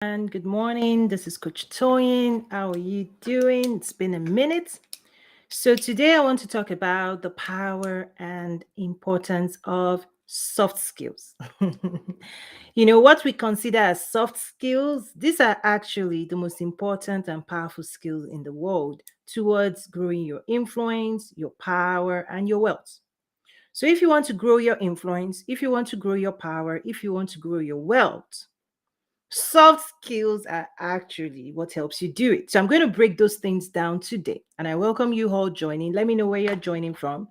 And good morning. This is Coach Toyin. How are you doing? It's been a minute. So, today I want to talk about the power and importance of soft skills. What we consider as soft skills, these are actually the most important and powerful skills in the world towards growing your influence, your power, and your wealth. So, if you want to grow your influence, if you want to grow your power, if you want to grow your wealth, soft skills are actually what helps you do it. So I'm going to break those things down today. And I welcome you all joining. Let me know where you're joining from.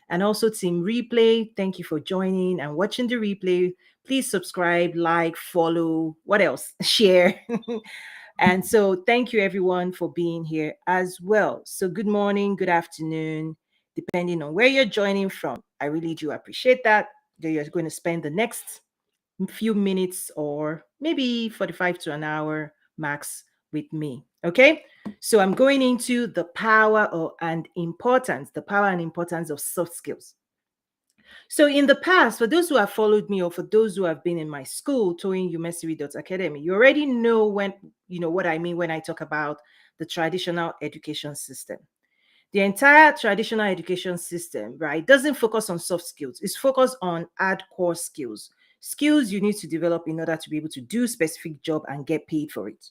And also, Team Replay, thank you for joining and watching the replay. Please subscribe, like, follow, what else? Share. And so, thank you everyone for being here as well. So, good morning, good afternoon, depending on where you're joining from. I really do appreciate that you're going to spend the next few minutes or maybe 45 to an hour max with me. Okay. So I'm going into the the power and importance of soft skills. So in the past, for those who have followed me or for those who have been in my school, Toyin Umesiri Academy, you already know what I mean when I talk about the traditional education system. The entire traditional education system, right, doesn't focus on soft skills. It's focused on hardcore skills, skills you need to develop in order to be able to do specific job and get paid for it.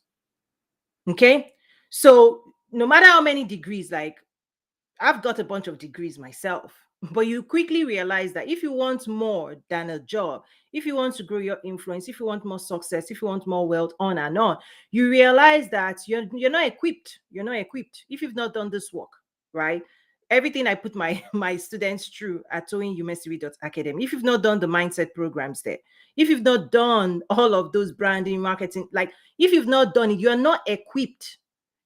Okay? So no matter how many degrees, like I've got a bunch of degrees myself, but you quickly realize that if you want more than a job, if you want to grow your influence, if you want more success, if you want more wealth, on and on, you realize that you're not equipped. You're not equipped if you've not done this work, right? Everything I put my my students through at Academy. If you've not done the mindset programs there, if you've not done all of those branding, marketing, like if you've not done it, you're not equipped.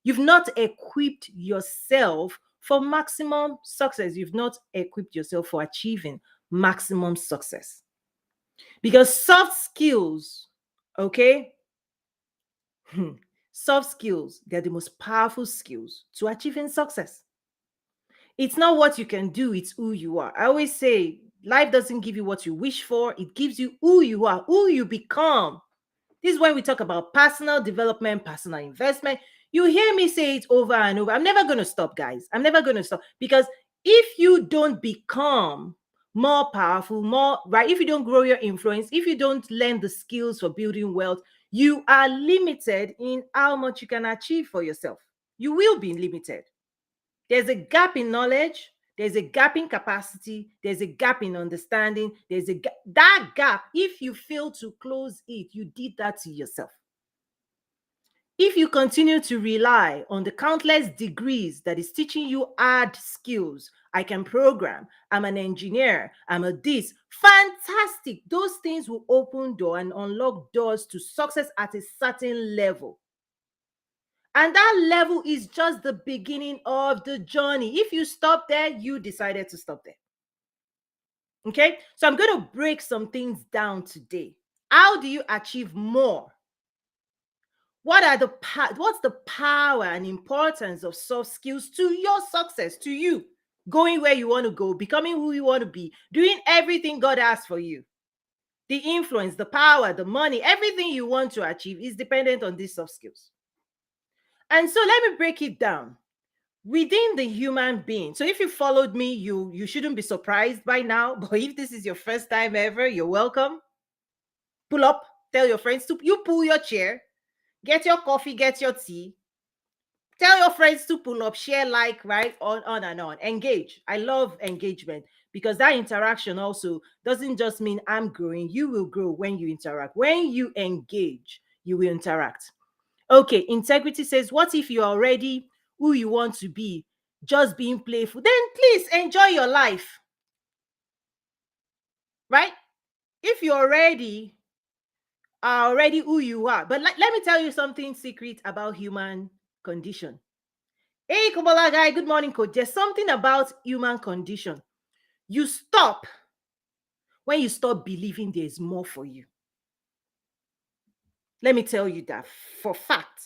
You've not equipped yourself for maximum success. You've not equipped yourself for achieving maximum success. Because soft skills, okay, soft skills, they're the most powerful skills to achieving success. It's not what you can do, it's who you are. I always say life doesn't give you what you wish for, it gives you who you are, who you become. This is when we talk about personal development, personal investment. You hear me say it over and over. I'm never going to stop, guys. I'm never going to stop because if you don't become more powerful, more right, if you don't grow your influence, if you don't learn the skills for building wealth, you are limited in how much you can achieve for yourself. You will be limited. There's a gap in knowledge, there's a gap in capacity, there's a gap in understanding, that gap. If you fail to close it, you did that to yourself. If you continue to rely on the countless degrees that is teaching you hard skills, I can program, I'm an engineer, I'm a this, fantastic. Those things will open door and unlock doors to success at a certain level. And that level is just the beginning of the journey. If you stop there, you decided to stop there. Okay? So I'm going to break some things down today. How do you achieve more? What's the power and importance of soft skills to your success, to you going where you want to go, becoming who you want to be, doing everything God has for you? The influence, the power, the money, everything you want to achieve is dependent on these soft skills. And so let me break it down. Within the human being, so if you followed me, you shouldn't be surprised by now. But if this is your first time ever, you're welcome. Pull up, tell your friends to you pull your chair, get your coffee, get your tea, tell your friends to pull up, share, like, right, on and on. Engage. I love engagement because that interaction also doesn't just mean I'm growing. You will grow when you interact. When you engage, you will interact. Okay, integrity says, what if you're already who you want to be, just being playful? Then please enjoy your life, right? If you already are already who you are. But let me tell you something secret about human condition. Hey, Kubola guy, good morning, coach. There's something about human condition. You stop when you stop believing there's more for you. Let me tell you that for fact.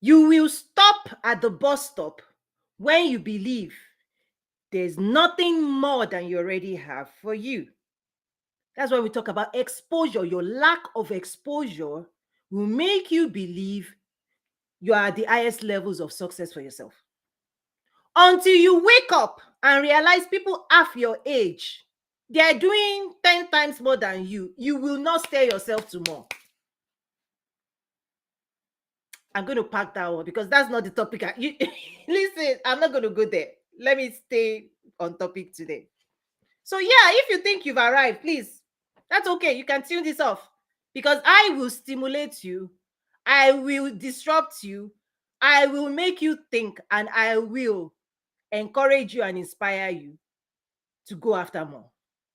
You will stop at the bus stop when you believe there's nothing more than you already have for you. That's why we talk about exposure. Your lack of exposure will make you believe you are at the highest levels of success for yourself. Until you wake up and realize people half your age, they are doing 10 times more than you will not stay yourself to more. I'm going to pack that one because that's not the topic. Listen, I'm not going to go there. Let me stay on topic today. So, yeah, if you think you've arrived, please, that's okay. You can tune this off because I will stimulate you. I will disrupt you. I will make you think, and I will encourage you and inspire you to go after more.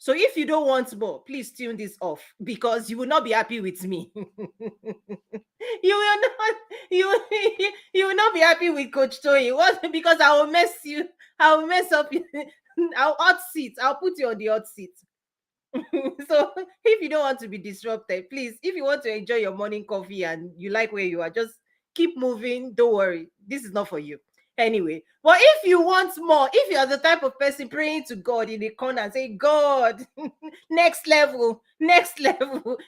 So if you don't want more, please tune this off because you will not be happy with me. You will not you will not be happy with Coach Toyin. What? Because I will mess you, I will mess up I'll hot seat. I'll put you on the hot seat. So if you don't want to be disrupted, please, if you want to enjoy your morning coffee and you like where you are, just keep moving. Don't worry. This is not for you. Anyway, but if you want more, if you are the type of person praying to God in the corner and say, God, next level,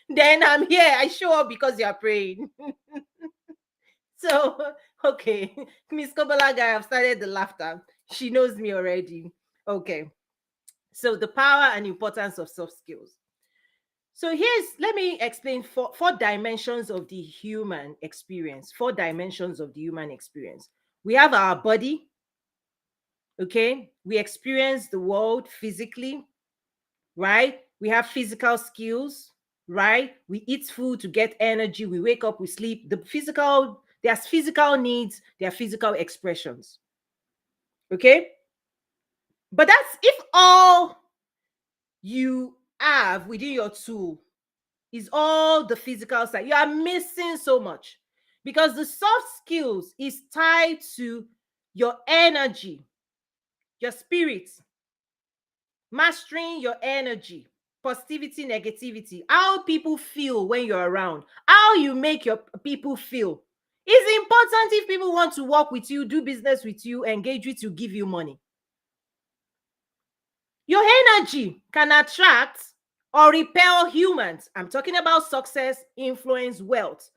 then I'm here. I show up because you are praying. So, okay, Miss Kobalaga, I've started the laughter. She knows me already. Okay. So the power and importance of soft skills. So let me explain four dimensions of the human experience. Four dimensions of the human experience. We have our body, okay? We experience the world physically, right? We have physical skills, right? We eat food to get energy. We wake up, we sleep. There's physical needs, there are physical expressions, okay? But that's if all you have within your tool is all the physical side. You are missing so much because the soft skills is tied to your energy, your spirit, mastering your energy, positivity, negativity, how people feel when you're around, how you make your people feel. It's important if people want to work with you, do business with you, engage with you, give you money. Your energy can attract or repel humans. I'm talking about success, influence, wealth.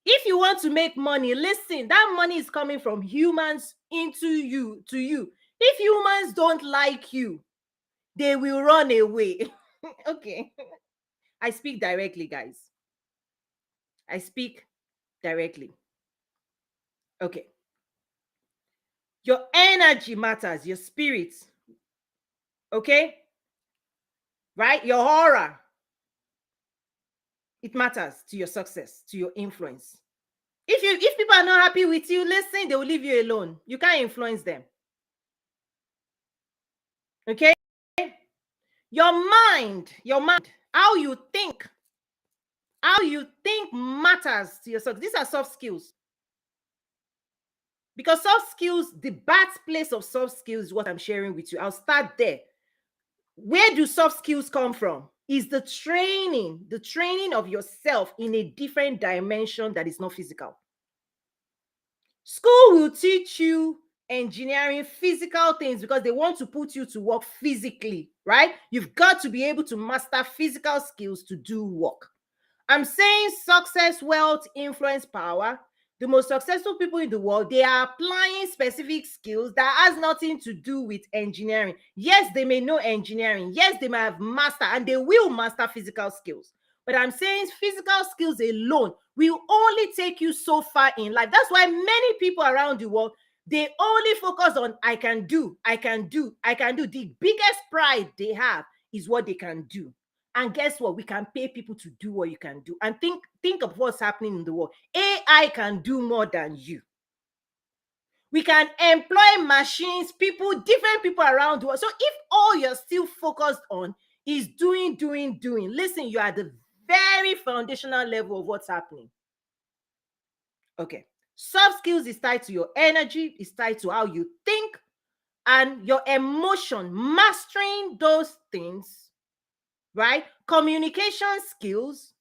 If you want to make money, listen, that money is coming from humans into you, to you. If humans don't like you, they will run away. Okay. I speak directly, guys. I speak directly. Okay. Your energy matters, your spirit. Okay? Right? Your aura. It matters to your success, to your influence. If people are not happy with you, listen, they will leave you alone. You can't influence them. Okay? Your mind, how you think matters to your success. These are soft skills. Because soft skills, the birthplace of soft skills is what I'm sharing with you. I'll start there. Where do soft skills come from? Is the training of yourself in a different dimension that is not physical. School will teach you engineering, physical things because they want to put you to work physically, right? You've got to be able to master physical skills to do work. I'm saying success, wealth, influence, power. The most successful people in the world, they are applying specific skills that has nothing to do with engineering. Yes, they may know engineering. Yes, they might have mastered and they will master physical skills. But I'm saying physical skills alone will only take you so far in life. That's why many people around the world, they only focus on I can do. The biggest pride they have is what they can do. And guess what? We can pay people to do what you can do. And think of what's happening in the world. AI can do more than you. We can employ machines, different people around the world. So if all you're still focused on is doing, listen, you are at the very foundational level of what's happening. Okay. Soft skills is tied to your energy, is tied to how you think and your emotion. Mastering those things, right? Communication skills,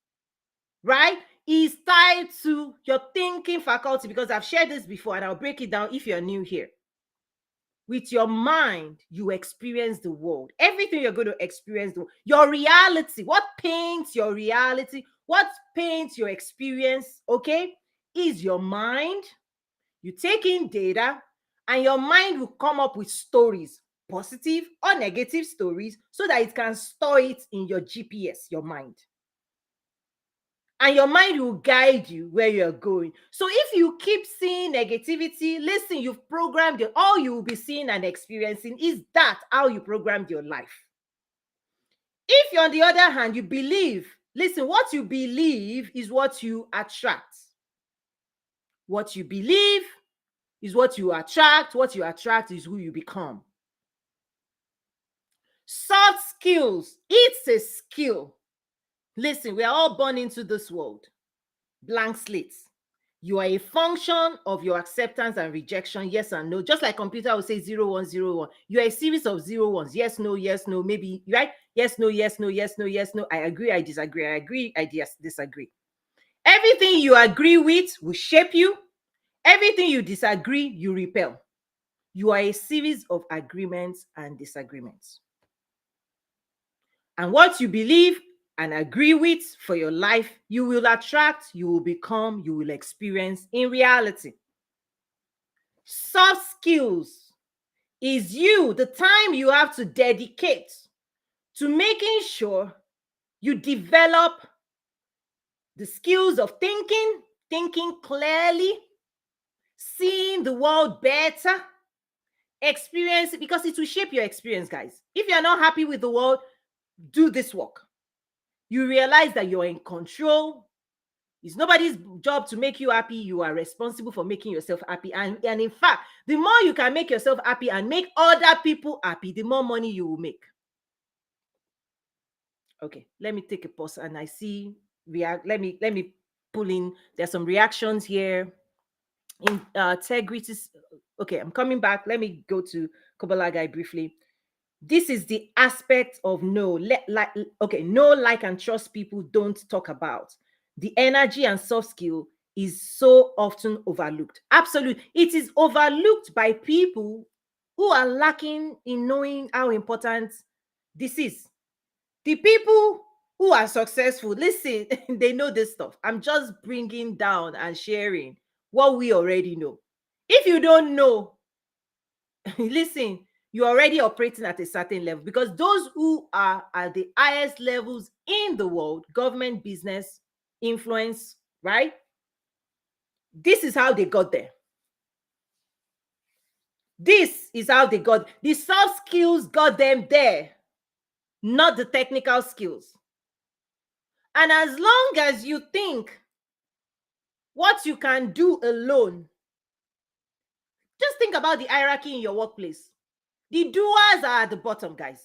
right, is tied to your thinking faculty because I've shared this before and I'll break it down if you're new here. With your mind, you experience the world. Everything you're going to experience, your reality, what paints your reality, what paints your experience, okay, is your mind. You take in data, and your mind will come up with stories, positive or negative stories, so that it can store it in your GPS, your mind. And your mind will guide you where you're going. So if you keep seeing negativity, listen, you've programmed it. All you will be seeing and experiencing is that how you programmed your life. If you, on the other hand, you believe, listen, what you believe is what you attract. What you believe is what you attract. What you attract is who you become. Soft skills, it's a skill. Listen, we are all born into this world. Blank slates. You are a function of your acceptance and rejection, yes and no. Just like computer will say 0, 1, 0, 1. You are a series of 0, 1s. Yes, no, maybe, right? Yes, no, yes, no, yes, no, yes, no. I agree, I disagree, I agree, I disagree. Everything you agree with will shape you. Everything you disagree, you repel. You are a series of agreements and disagreements. And what you believe and agree with for your life, you will attract, you will become, you will experience in reality. Soft skills is the time you have to dedicate to making sure you develop the skills of thinking clearly, seeing the world better, experience, because it will shape your experience, guys. If you're not happy with the world, do this work. You realize that you're in control. It's nobody's job to make you happy. You are responsible for making yourself happy. And in fact, the more you can make yourself happy and make other people happy, the more money you will make. Okay, let me take a pause and I see let me pull in. There's some reactions here. Integrity. Okay, I'm coming back. Let me go to Kabbalah guy briefly. This is the aspect of no, like and trust people don't talk about. The energy and soft skill is so often overlooked. Absolutely. It is overlooked by people who are lacking in knowing how important this is. The people who are successful, listen, they know this stuff. I'm just bringing down and sharing what we already know. If you don't know, listen, you're already operating at a certain level, because those who are at the highest levels in the world, government, business, influence, right? This is how they got there. This is how they got. The soft skills got them there, not the technical skills. And as long as you think what you can do alone, just think about the hierarchy in your workplace. The doers are at the bottom, guys.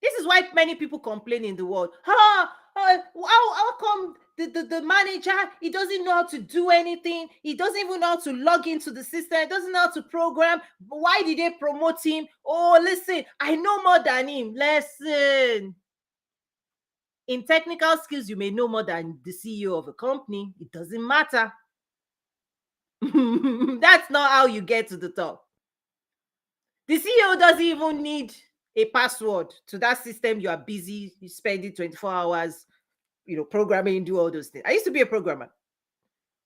This is why many people complain in the world. How come the manager, he doesn't know how to do anything? He doesn't even know how to log into the system. He doesn't know how to program. Why did they promote him? Oh, listen, I know more than him. Listen. In technical skills, you may know more than the CEO of a company. It doesn't matter. That's not how you get to the top. The CEO doesn't even need a password to that system you are busy spending 24 hours, programming, do all those things. I used to be a programmer.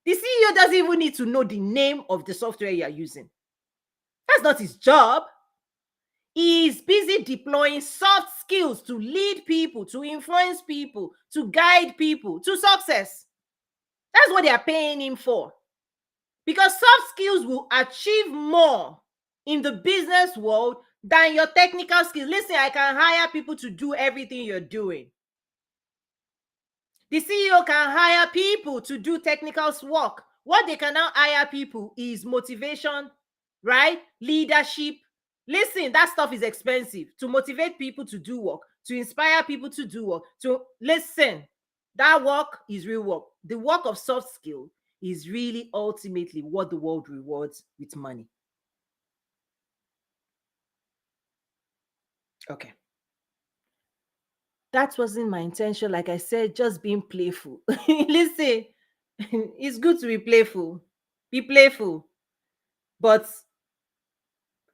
The CEO doesn't even need to know the name of the software you are using. That's not his job. He is busy deploying soft skills to lead people, to influence people, to guide people to success. That's what they are paying him for. Because soft skills will achieve more in the business world than your technical skills. Listen, I can hire people to do everything you're doing. The CEO can hire people to do technical work. What they cannot hire people is motivation, right? Leadership. Listen, that stuff is expensive. To motivate people to do work, to inspire people to do work, to listen, that work is real work. The work of soft skill is really ultimately what the world rewards with money. Okay. That wasn't my intention. Like I said, just being playful. Listen, it's good to be playful. Be playful. But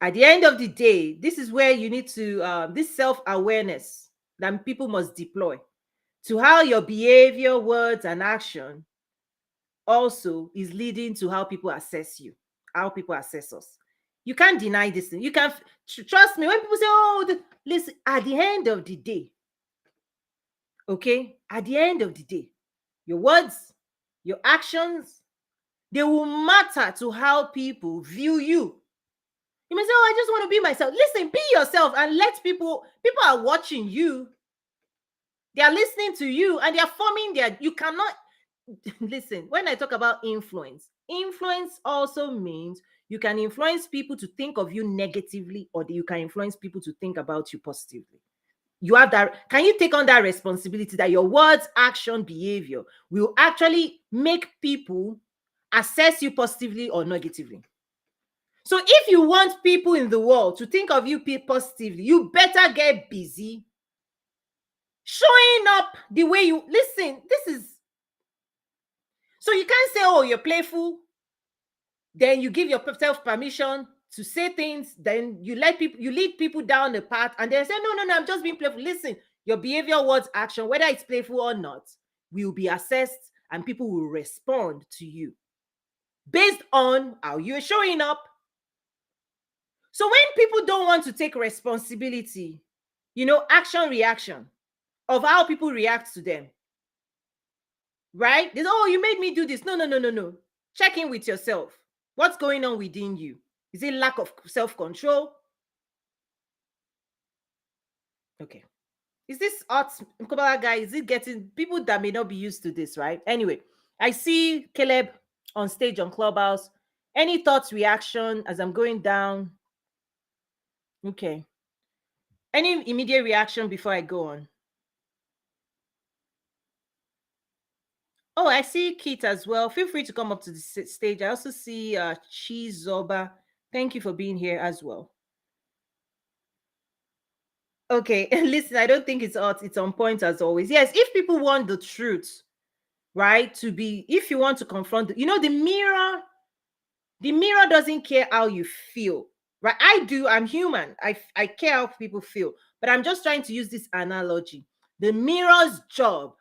At the end of the day, this is where you need to, this self-awareness that people must deploy to how your behavior, words, and action also is leading to how people assess you, how people assess us. You can't deny this thing. You can trust me when people say, "Oh, listen." At the end of the day, okay, at the end of the day, your words, your actions, they will matter to how people view you. You may say, "Oh, I just want to be myself." Listen, be yourself and let people are watching you. They are listening to you and they are forming their, you cannot listen. When I talk about influence also means you can influence people to think of you negatively, or you can influence people to think about you positively. You have that. Can you take on that responsibility that your words, action, behavior will actually make people assess you positively or negatively? So if you want people in the world to think of you positively, you better get busy showing up the way you listen. This is, so you can't say, "Oh, you're playful," then you give yourself permission to say things, then you lead people down the path, and then say, "No, no, no, I'm just being playful." Listen, your behavior, words, action, whether it's playful or not, will be assessed, and people will respond to you based on how you're showing up. So when people don't want to take responsibility, action reaction of how people react to them, right? They say, "Oh, you made me do this." No, no, no, no, no. Check in with yourself. What's going on within you? Is it lack of self-control? Okay. Is this art Nkobala guy? Is it getting people that may not be used to this, right? Anyway, I see Caleb on stage on Clubhouse. Any thoughts, reaction as I'm going down? Okay. Any immediate reaction before I go on? Oh, I see Kit as well. Feel free to come up to the stage. I also see Chizoba. Thank you for being here as well. Okay, listen, I don't think it's art. It's on point as always. Yes, if people want the truth, right, to be, if you want to confront, the mirror doesn't care how you feel, right? I do. I'm human. I care how people feel, but I'm just trying to use this analogy. The mirror's job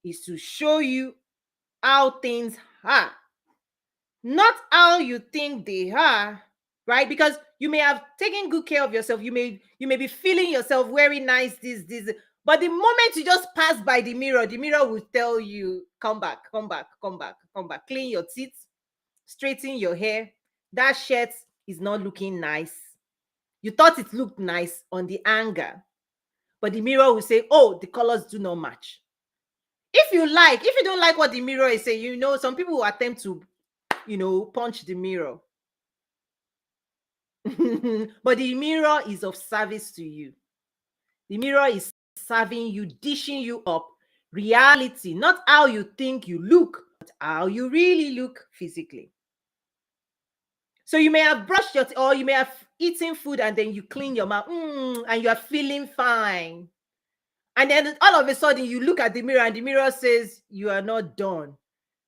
is to show you how things are, not how you think they are, right? Because you may have taken good care of yourself. You may be feeling yourself very nice, this, but the moment you just pass by the mirror will tell you, "Come back, come back, come back, come back. Clean your teeth, straighten your hair. That shirt is not looking nice. You thought it looked nice on the anger, but the mirror will say, oh, the colors do not match." If you don't like what the mirror is saying, some people will attempt to, punch the mirror. But the mirror is of service to you. The mirror is serving you, dishing you up reality, not how you think you look, but how you really look physically. So you may have brushed your teeth, or you may have eaten food and then you clean your mouth, and you are feeling fine. And then all of a sudden you look at the mirror and the mirror says you are not done.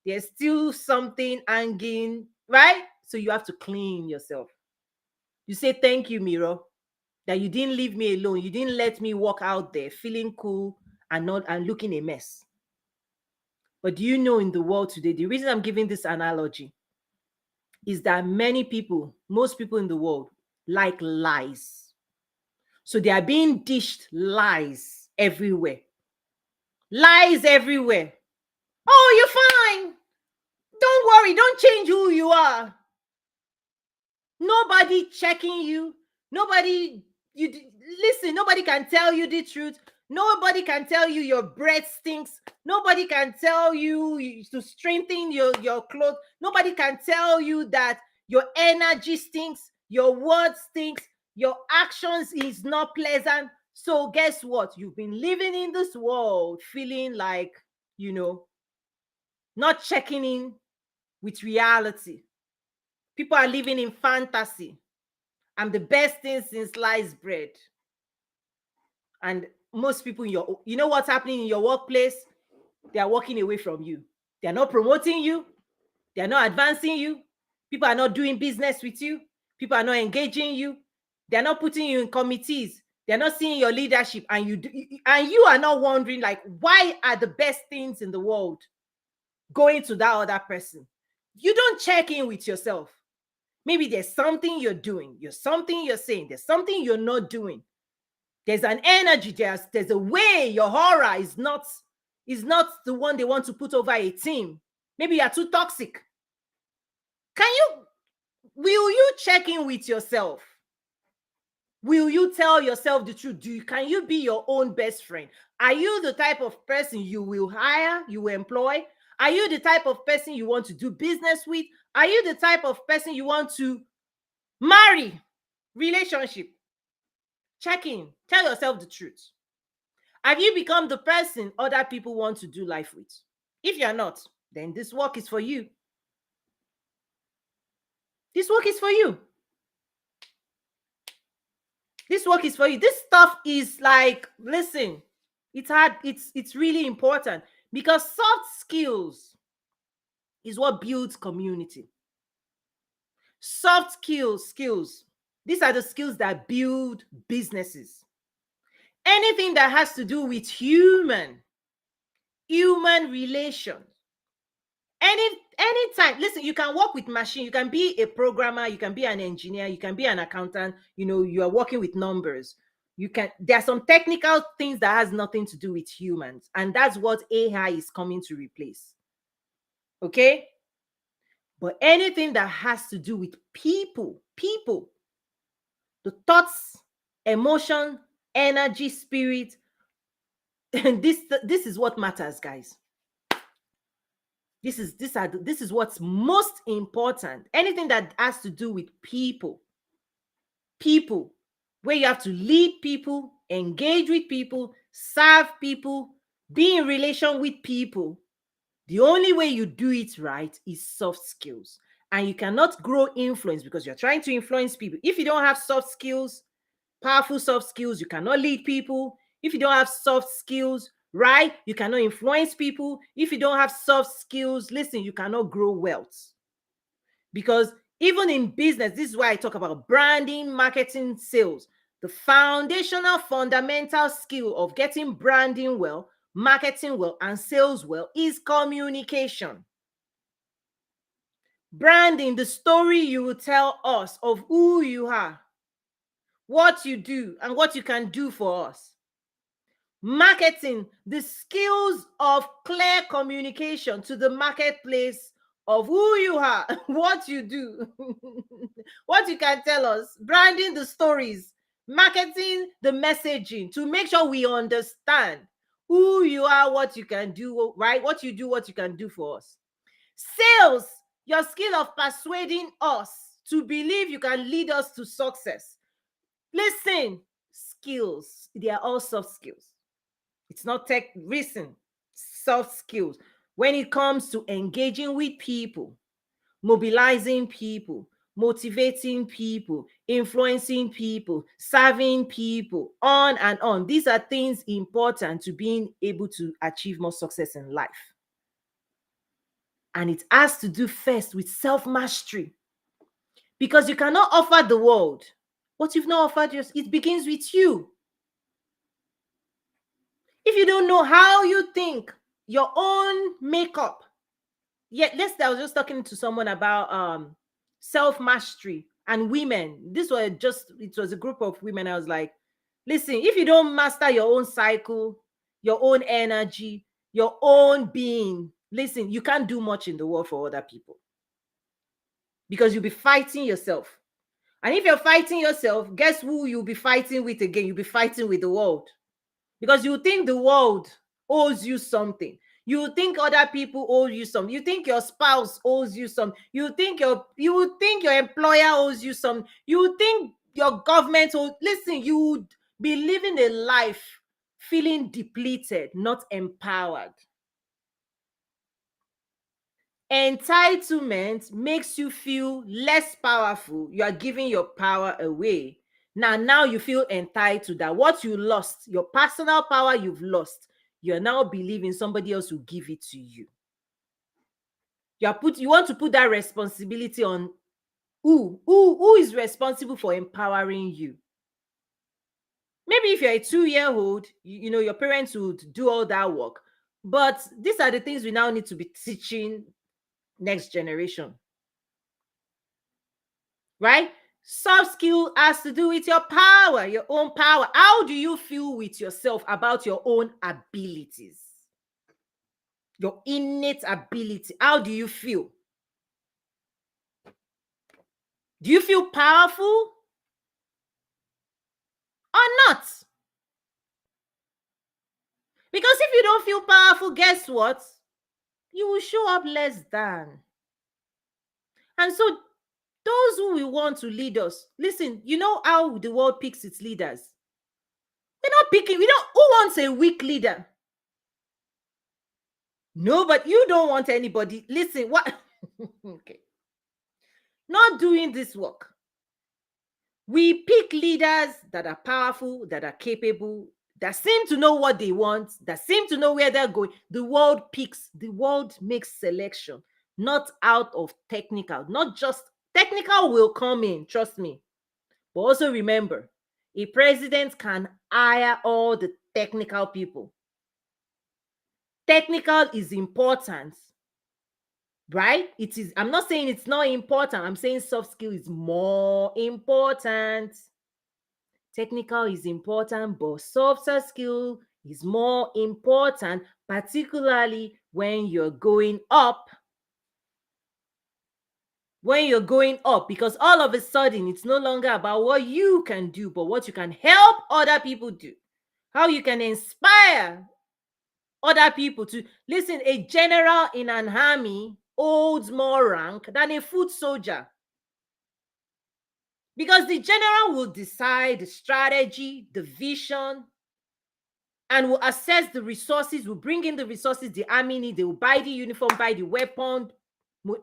There's still something hanging, right? So you have to clean yourself. You say, "Thank you, mirror, that you didn't leave me alone. You didn't let me walk out there feeling cool and looking a mess." But do you know, in the world today, the reason I'm giving this analogy is that most people in the world like lies. So they are being dished lies everywhere. Lies everywhere. "Oh, you're fine. Don't worry. Don't change who you are." Nobody checking you. Nobody, listen, nobody can tell you the truth. Nobody can tell you your breath stinks. Nobody can tell you to strengthen your clothes. Nobody can tell you that your energy stinks, your words stinks, your actions is not pleasant. So guess what? You've been living in this world feeling like, not checking in with reality. People are living in fantasy. I'm the best thing since sliced bread. And most people you know what's happening in your workplace? They are walking away from you. They are not promoting you. They are not advancing you. People are not doing business with you. People are not engaging you. They're not putting you in committees. They're not seeing your leadership, and you are not wondering, like, why are the best things in the world going to that other person? You don't check in with yourself. Maybe there's something you're doing, there's something you're saying, there's something you're not doing. There's an energy, there's a way your aura is not the one they want to put over a team. Maybe you're too toxic. Will you check in with yourself? Will you tell yourself the truth? Can you be your own best friend? Are you the type of person you will hire, you will employ? Are you the type of person you want to do business with? Are you the type of person you want to marry? Relationship. Check in. Tell yourself the truth. Have you become the person other people want to do life with? If you're not, then this work is for you. This work is for you. This work is for you. This stuff is like, listen, it's hard. It's really important, because soft skills is what builds community. Soft skills. These are the skills that build businesses. Anything that has to do with human relations. Anytime, listen, you can work with machine, you can be a programmer, you can be an engineer, you can be an accountant, you are working with numbers. There are some technical things that has nothing to do with humans, and that's what AI is coming to replace. Okay? But anything that has to do with people, the thoughts, emotion, energy, spirit, and this is what matters, guys. This is what's most important. Anything that has to do with people, where you have to lead people, engage with people, serve people, be in relation with people. The only way you do it right is soft skills. And you cannot grow influence because you're trying to influence people. If you don't have soft skills, powerful soft skills, you cannot lead people. If you don't have soft skills, right, you cannot influence people. If you don't have soft skills, listen, you cannot grow wealth. Because even in business, this is why I talk about branding, marketing, sales. The foundational, fundamental skill of getting branding well, marketing well, and sales well is communication. Branding, the story you will tell us of who you are, what you do, and what you can do for us. Marketing, the skills of clear communication to the marketplace of who you are, what you do, what you can tell us. Branding, the stories. Marketing, the messaging, to make sure we understand who you are, what you can do, right? What you do, what you can do for us. Sales, your skill of persuading us to believe you can lead us to success. Listen, skills, they are all soft skills. It's not tech recent, soft skills. When it comes to engaging with people, mobilizing people, motivating people, influencing people, serving people, on and on. These are things important to being able to achieve more success in life. And it has to do first with self-mastery. Because you cannot offer the world what you've not offered yourself. It begins with you. If you don't know how you think, your own makeup. I was just talking to someone about self-mastery and women. It was a group of women. I was like, listen, if you don't master your own cycle, your own energy, your own being, listen, you can't do much in the world for other people. Because you'll be fighting yourself. And if you're fighting yourself, guess who you'll be fighting with again? You'll be fighting with the world. Because you think the world owes you something. You think other people owe you something. You think your spouse owes you something. You think your employer owes you something. You think your government listen, you would be living a life feeling depleted, not empowered. Entitlement makes you feel less powerful. You are giving your power away. Now you feel entitled that what you lost, your personal power you've lost, you're now believing somebody else will give it to you. You want to put that responsibility on Who is responsible for empowering you? Maybe if you're a 2-year-old, your parents would do all that work. But these are the things we now need to be teaching next generation, right? Soft skill has to do with your power, your own power. How do you feel with yourself about your own abilities? Your innate ability. How do you feel? Do you feel powerful or not? Because if you don't feel powerful, guess what? You will show up less than. And so, those who will want to lead us, listen, you know how the world picks its leaders? We're not picking, who wants a weak leader? No, but you don't want anybody. Listen, what? Okay. Not doing this work. We pick leaders that are powerful, that are capable, that seem to know what they want, that seem to know where they're going. The world makes selection, not out of technical, not just technical will come in, trust me. But also remember, a president can hire all the technical people. Technical is important, right? It is. I'm not saying it's not important. I'm saying soft skill is more important. Technical is important, but softer skill is more important, particularly when you're going up. When you're going up, because all of a sudden it's no longer about what you can do, but what you can help other people do. How you can inspire other people to listen. A general in an army holds more rank than a foot soldier, because the general will decide the strategy, the vision, and will assess the resources, will bring in the resources the army need. They will buy the uniform, buy the weapon,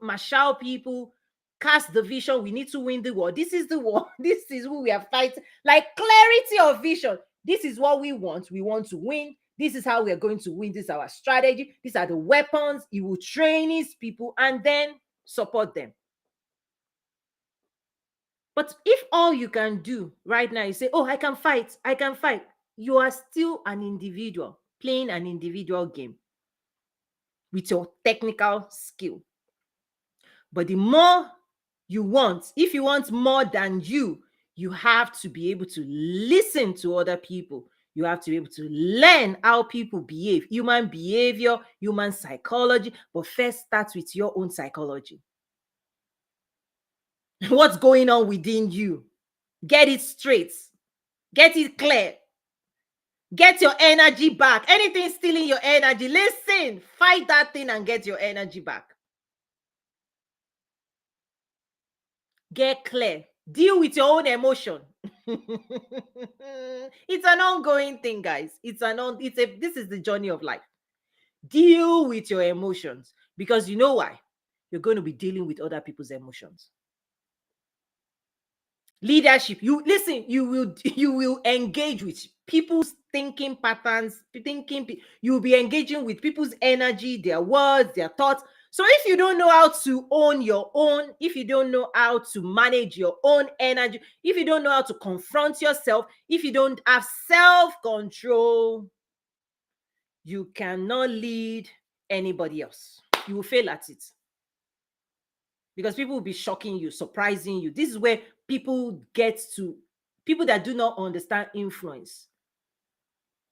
marshal people, cast the vision. We need to win the war. This is the war. This is who we are fighting. Like clarity of vision. This is what we want. We want to win. This is how we are going to win. This is our strategy. These are the weapons. He will train his people and then support them. But if all you can do right now is say, oh, I can fight, you are still an individual playing an individual game with your technical skill. But the more you want, if you want more than you have to be able to listen to other people. You have to be able to learn how people behave, human behavior, human psychology. But first, start with your own psychology. What's going on within you? Get it straight. Get it clear. Get your energy back. Anything stealing your energy, listen, fight that thing and get your energy back. Get clear. Deal with your own emotion. It's an ongoing thing, guys. This is the journey of life. Deal with your emotions, because you know why? You're going to be dealing with other people's emotions. Leadership, you will engage with people's thinking patterns, you will be engaging with people's energy, their words, their thoughts. So if you don't know how to own your own, if you don't know how to manage your own energy, if you don't know how to confront yourself, if you don't have self-control, you cannot lead anybody else. You will fail at it, because people will be shocking you, surprising you. This is where people that do not understand influence.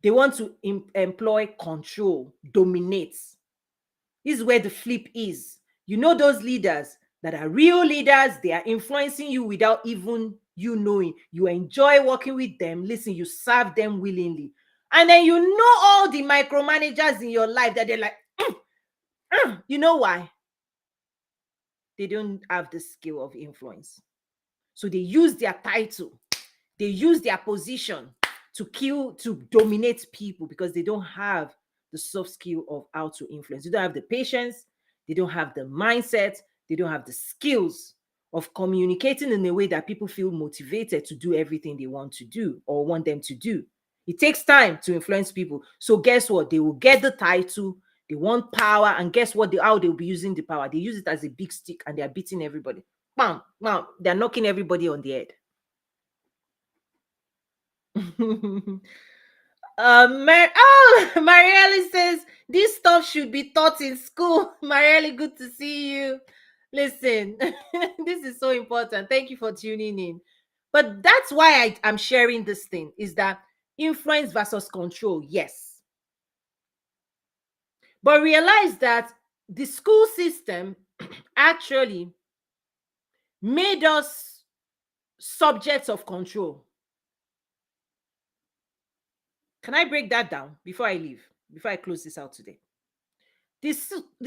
They want to employ control, dominate. This is where the flip is. You know, those leaders that are real leaders, they are influencing you without even you knowing. You enjoy working with them. Listen, you serve them willingly. And then you know all the micromanagers in your life that they're like, you know why? They don't have the skill of influence. So they use their title, they use their position to dominate people, because they don't have the soft skill of how to influence. They don't have the patience, they don't have the mindset, they don't have the skills of communicating in a way that people feel motivated to do everything they want to do or want them to do. It takes time to influence people. So guess what? They will get the title, they want power, and guess what? How they'll be using the power. They use it as a big stick and they are beating everybody. bam, bam, they're knocking everybody on the head. Marielle says this stuff should be taught in school. Marielle, good to see you. Listen, this is so important. Thank you for tuning in. But that's why I'm sharing this thing, is that influence versus control, yes. But realize that the school system actually made us subjects of control. Can I break that down before I leave, before I close this out today? The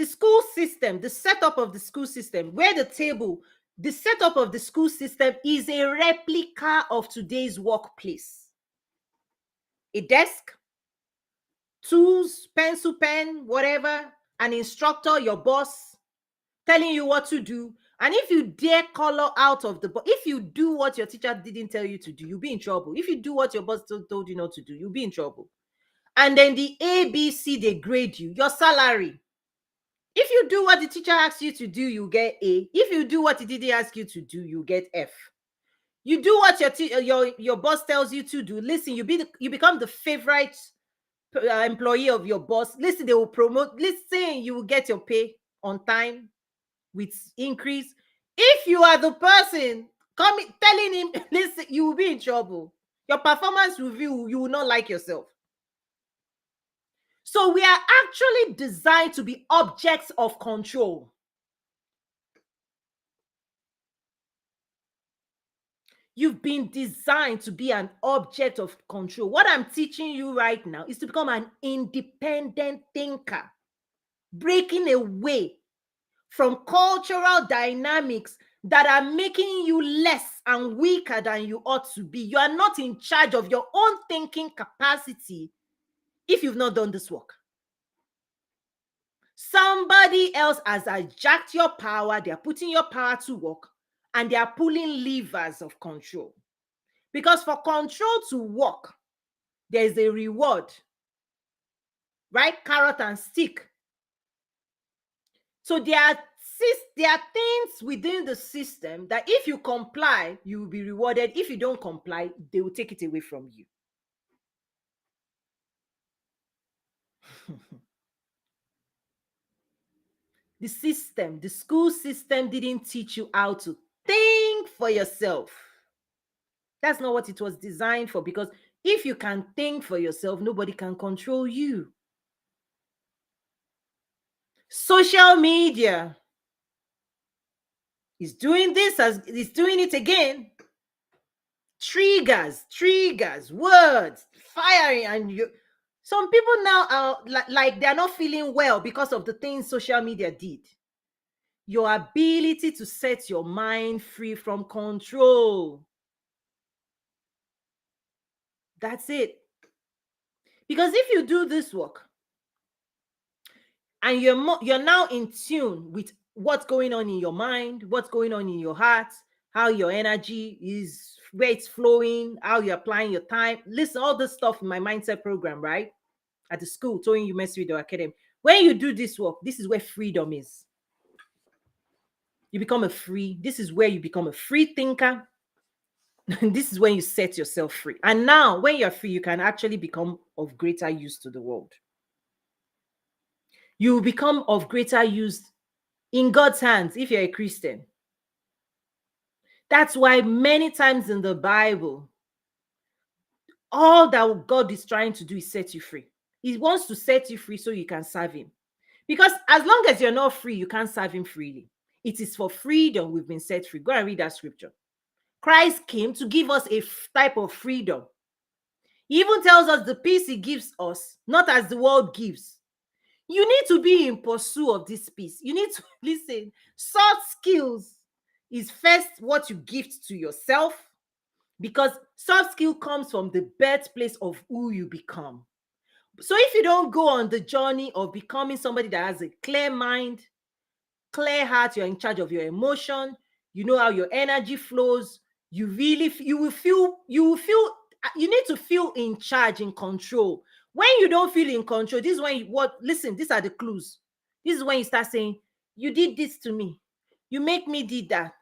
school system, the setup of the school system, the setup of the school system is a replica of today's workplace. A desk, tools, pencil, pen, whatever, an instructor, your boss, telling you what to do. And if you dare color out of the box, if you do what your teacher didn't tell you to do, you'll be in trouble. If you do what your boss told you not to do, you'll be in trouble. And then the ABC, they grade you, your salary. If you do what the teacher asks you to do, you get A. If you do what he didn't ask you to do, you get F. You do what your boss tells you to do. Listen, you become the favorite employee of your boss. Listen, they will promote. Listen, you will get your pay on time with increase. If you are the person telling him, listen, you will be in trouble. Your performance review, you will not like yourself. So we are actually designed to be objects of control. You've been designed to be an object of control. What I'm teaching you right now is to become an independent thinker, breaking away from cultural dynamics that are making you less and weaker than you ought to be. You are not in charge of your own thinking capacity if you've not done this work. Somebody else has hijacked your power. They are putting your power to work and they are pulling levers of control. Because for control to work, there is a reward, right? Carrot and stick. So there are things within the system that if you comply, you will be rewarded. If you don't comply, they will take it away from you. The school system didn't teach you how to think for yourself. That's not what it was designed for, because if you can think for yourself, nobody can control you. Social media is doing this, as it's doing it again. Triggers, words, firing, and some people now are like they're not feeling well because of the things social media did. Your ability to set your mind free from control. That's it. Because if you do this work and you're now in tune with what's going on in your mind, what's going on in your heart, how your energy is, where it's flowing, how you're applying your time. Listen, all this stuff in my mindset program, right? At the school, Toyin Umesiri Academy. When you do this work, this is where freedom is. This is where you become a free thinker. This is when you set yourself free. And now, when you're free, you can actually become of greater use to the world. You will become of greater use in God's hands if you're a Christian. That's why many times in the Bible, all that God is trying to do is set you free. He wants to set you free so you can serve him. Because as long as you're not free, you can't serve him freely. It is for freedom we've been set free. Go and read that scripture. Christ came to give us a type of freedom. He even tells us the peace he gives us, not as the world gives. You need to be in pursuit of this peace. You need to listen. Soft skills is first what you gift to yourself, because soft skill comes from the birthplace of who you become. So if you don't go on the journey of becoming somebody that has a clear mind, clear heart, you're in charge of your emotion, you know how your energy flows, you will feel you need to feel in charge, in control. When you don't feel in control, this is when listen, these are the clues. This is when you start saying, you did this to me, you make me did that.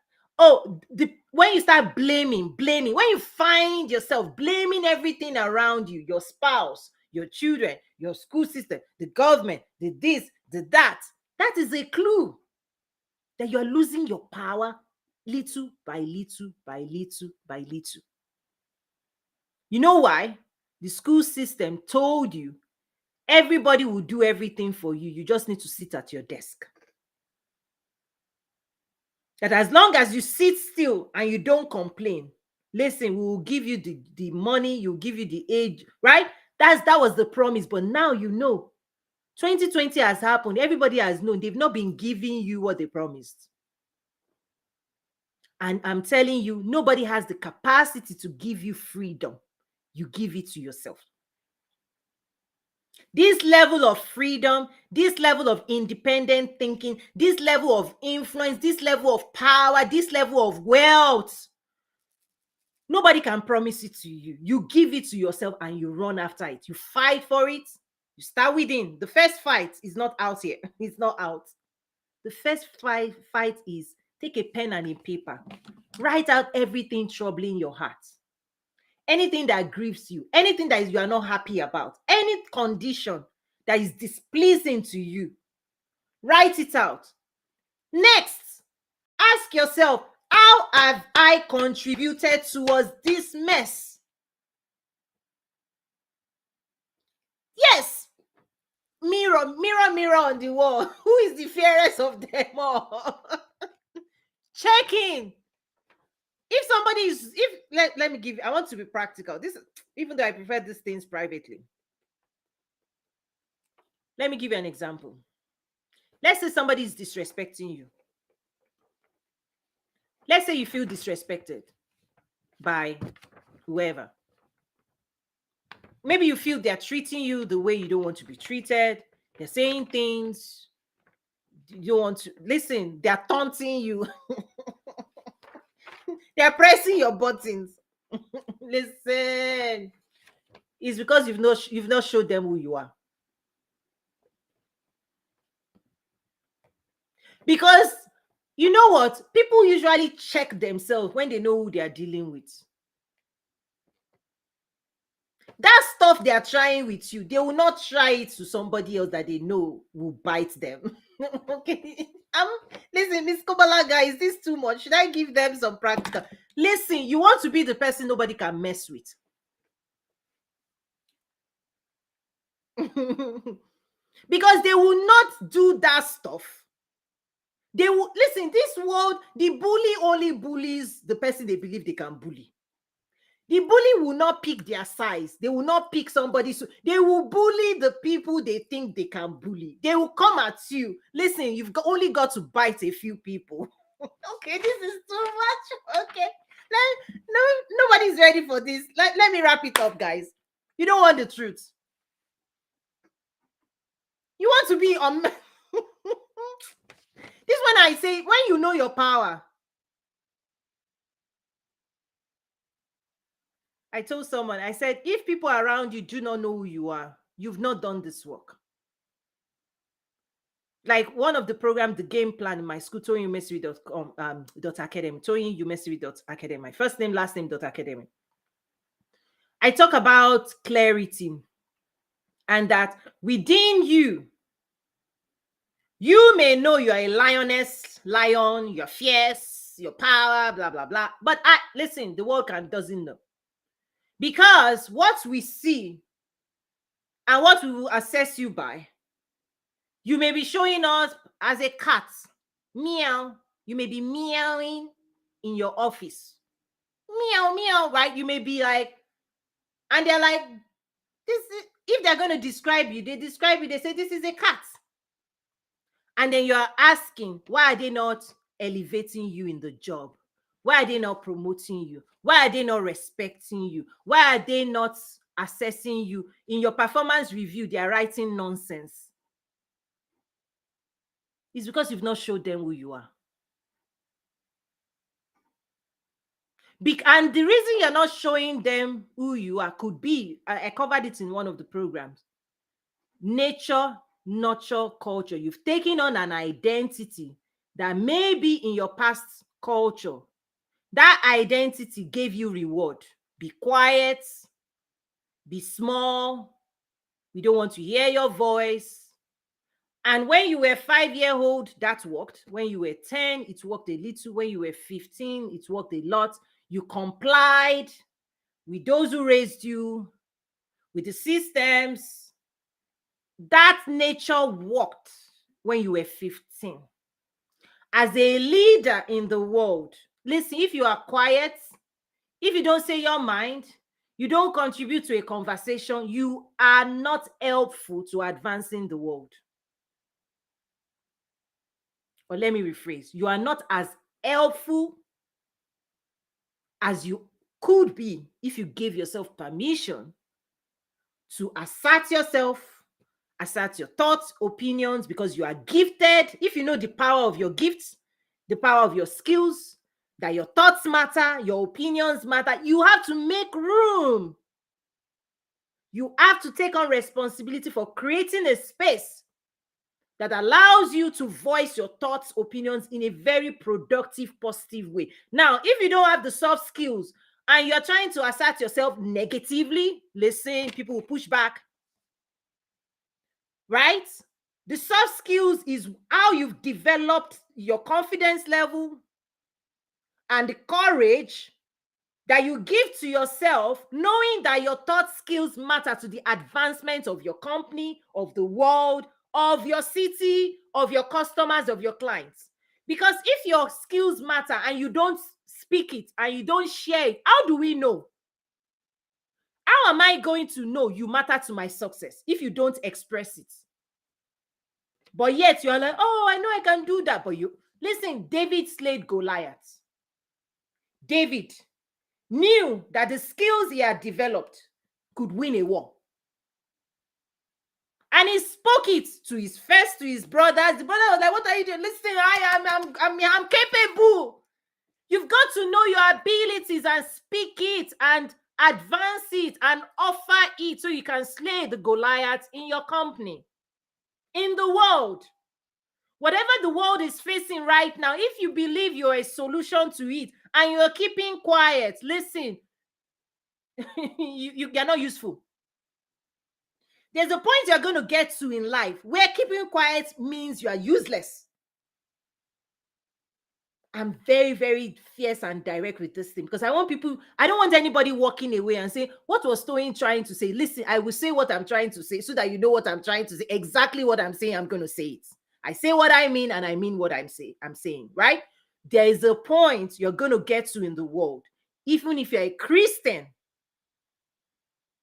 When you start blaming, when you find yourself blaming everything around you, your spouse, your children, your school system, the government, the this, the that, that is a clue that you're losing your power little by little by little by little. You know why? The school system told you everybody will do everything for you. You just need to sit at your desk. That as long as you sit still and you don't complain, listen, we will give you the money, you'll give you the age, right? That was the promise. But now 2020 has happened. Everybody has known they've not been giving you what they promised. And I'm telling you, nobody has the capacity to give you freedom. You give it to yourself. This level of freedom, this level of independent thinking, this level of influence, this level of power, this level of wealth, nobody can promise it to you. You give it to yourself and you run after it. You fight for it. You start within. The first fight is not out here. It's not out. The first fight is take a pen and a paper. Write out everything troubling your heart. Anything that grieves you, anything that you are not happy about, any condition that is displeasing to you, write it out. Next, ask yourself, how have I contributed towards this mess? Yes. Mirror, mirror, mirror on the wall. Who is the fairest of them all? Check in. If somebody is, let me give, I want to be practical. This, even though I prefer these things privately. Let me give you an example. Let's say somebody is disrespecting you. Let's say you feel disrespected by whoever. Maybe you feel they're treating you the way you don't want to be treated. They're saying things you don't want to listen. They're taunting you. They're pressing your buttons. Listen, it's because you've not showed them who you are. Because you know what? People usually check themselves when they know who they are dealing with. That stuff they are trying with you, they will not try it to somebody else that they know will bite them. Okay. Listen, Miss Kobalaga, is this too much? Should I give them some practical? Listen, you want to be the person nobody can mess with. Because they will not do that stuff. They will listen, this world, the bully only bullies the person they believe they can bully. The bully will not pick their size. They will not pick somebody. So they will bully the people they think they can bully. They will come at you. Listen, only got to bite a few people. Okay, this is too much. Okay. Nobody's ready for this. Let me wrap it up, guys. You don't want the truth. You want to be on. This one I say, when you know your power. I told someone, I said, if people around you do not know who you are, you've not done this work. Like one of the program, the game plan in my school, Toyin Umesiri.com, .academy, Toyin Umesiri.academy, my first name, last name, .academy. I talk about clarity and that within you, you may know you're a lioness, lion, you're fierce, your power, blah, blah, blah. But listen, the world doesn't know. Because what we see and what we will assess you by, you may be showing us as a cat. Meow. You may be meowing in your office. Meow, meow, right? You may be like, and they're like, if they're going to describe you, they say, this is a cat. And then you are asking, why are they not elevating you in the job? Why are they not promoting you? Why are they not respecting you? Why are they not assessing you? In your performance review, they are writing nonsense. It's because you've not showed them who you are. And the reason you're not showing them who you are could be, I covered it in one of the programs, nature, nurture, culture. You've taken on an identity that maybe in your past culture, That identity gave you reward. Be quiet, be small. We don't want to hear your voice. And when you were 5 year old, that worked. When you were 10, it worked a little. When you were 15, it worked a lot. You complied with those who raised you, with the systems. That nature worked when you were 15. As a leader in the world, listen, if you are quiet, if you don't say your mind, you don't contribute to a conversation, you are not helpful to advancing the world. Or let me rephrase, you are not as helpful as you could be if you gave yourself permission to assert yourself, assert your thoughts, opinions, because you are gifted. If you know the power of your gifts, the power of your skills, that your thoughts matter, your opinions matter, you have to make room. You have to take on responsibility for creating a space that allows you to voice your thoughts, opinions in a very productive, positive way. Now, if you don't have the soft skills and you're trying to assert yourself negatively, listen, people will push back, right? The soft skills is how you've developed your confidence level and the courage that you give to yourself, knowing that your thought skills matter to the advancement of your company, of the world, of your city, of your customers, of your clients. Because if your skills matter and you don't speak it and you don't share it, how do we know? How am I going to know you matter to my success if you don't express it? But yet you're like, oh, I know I can do that. But you listen, David slayed Goliath. David knew that the skills he had developed could win a war. And he spoke it to his brothers. The brother was like, what are you doing? Listen, I'm capable. You've got to know your abilities and speak it and advance it and offer it so you can slay the Goliath in your company, in the world. Whatever the world is facing right now, if you believe you're a solution to it and you're keeping quiet, listen, you're not useful. There's a point you're going to get to in life where keeping quiet means you are useless. I'm very, very fierce and direct with this thing because I don't want anybody walking away and say, what was Toyin trying to say? Listen, I will say what I'm trying to say so that you know what I'm trying to say. Exactly what I'm saying, I'm going to say it. I say what I mean and I mean what I'm saying, right? There is a point you're going to get to in the world, even if you're a Christian,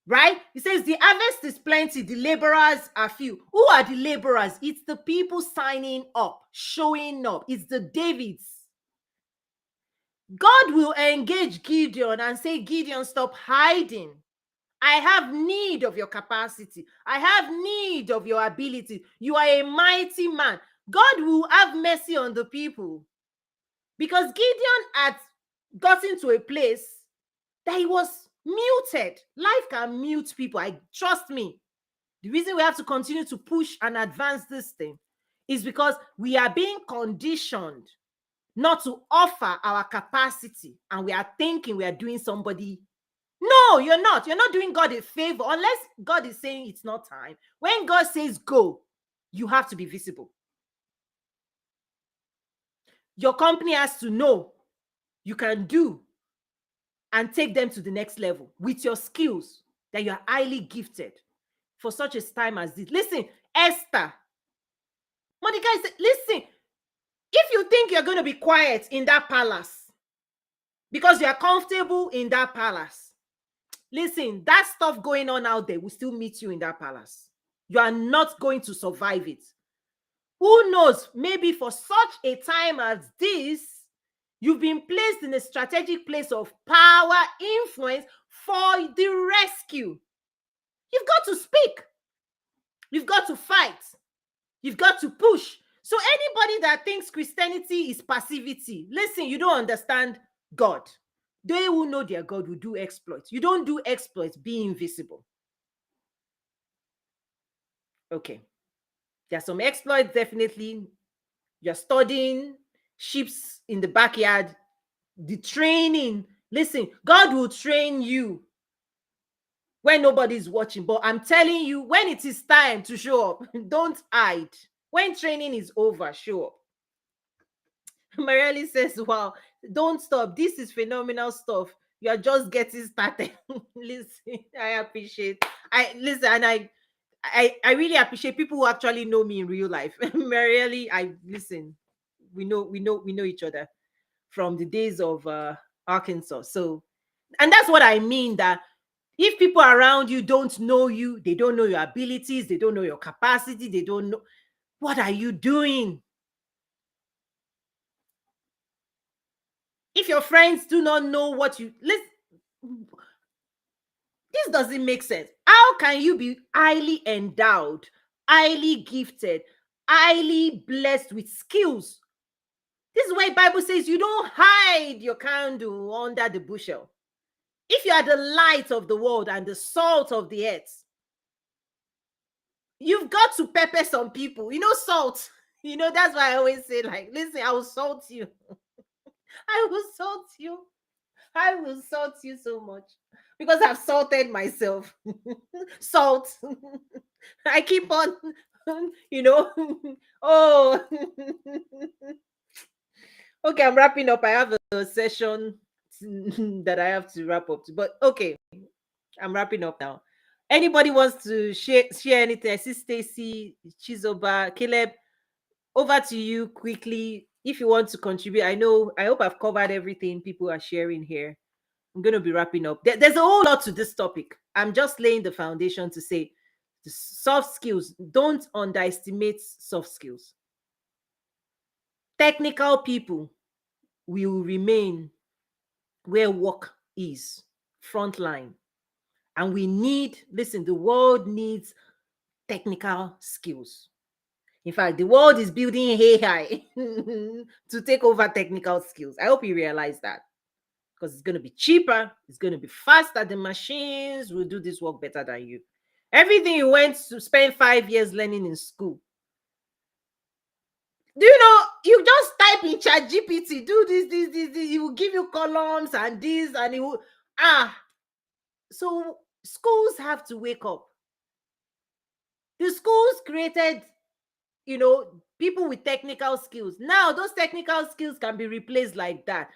right? He says the harvest is plenty, the laborers are few. Who are the laborers? It's the people signing up, showing up. It's the Davids. God will engage Gideon and say, Gideon, stop hiding. I have need of your capacity. I have need of your ability. You are a mighty man. God will have mercy on the people because Gideon had gotten to a place that he was muted. Life can mute people. Trust me. The reason we have to continue to push and advance this thing is because we are being conditioned not to offer our capacity, and we are thinking we are doing somebody. No, you're not. You're not doing God a favor unless God is saying it's not time. When God says go, you have to be visible. Your company has to know you can do and take them to the next level with your skills, that you are highly gifted for such a time as this. Listen, Esther, Monica said, listen, if you think you're going to be quiet in that palace because you are comfortable in that palace, listen, that stuff going on out there will still meet you in that palace. You are not going to survive it. Who knows? Maybe for such a time as this, you've been placed in a strategic place of power, influence for the rescue. You've got to speak. You've got to fight. You've got to push. So anybody that thinks Christianity is passivity, listen, you don't understand God. They who know their God will do exploits. You don't do exploits, be invisible. Okay. There are some exploits, definitely. You're studying sheeps in the backyard. The training. Listen, God will train you when nobody's watching. But I'm telling you, when it is time to show up, don't hide. When training is over, show up. Marielle says, wow, don't stop. This is phenomenal stuff. You are just getting started. Listen, I appreciate. I listen, and I really appreciate people who actually know me in real life. Marielle, I listen. We know each other from the days of Arkansas. So, and that's what I mean, that if people around you don't know you, they don't know your abilities, they don't know your capacity, they don't know, what are you doing? If your friends do not know what you listen, this doesn't make sense. How can you be highly endowed, highly gifted, highly blessed with skills? This is why Bible says you don't hide your candle under the bushel. If you are the light of the world and the salt of the earth, you've got to pepper some people. Salt. That's why I always say, like, listen, I will salt you. I will salt you. I will salt you so much because I've salted myself. Salt. I keep on, you know. Oh, okay, I'm wrapping up. I have a session that I have to wrap up to, but okay, I'm wrapping up now. Anybody wants to share anything? I see Stacy, Chizoba, Caleb. Over to you quickly. If you want to contribute, I hope I've covered everything people are sharing here. I'm going to be wrapping up. There's a whole lot to this topic. I'm just laying the foundation to say the soft skills. Don't underestimate soft skills. Technical people will remain where work is, frontline. And listen, the world needs technical skills. In fact, the world is building AI to take over technical skills. I hope you realize that, because it's going to be cheaper, it's going to be faster. The machines will do this work better than you. Everything you went to spend 5 years learning in school, do you know, you just type in chat GPT, do this, it will give you columns and this, and it will so schools have to wake up. The schools created, people with technical skills. Now those technical skills can be replaced like that.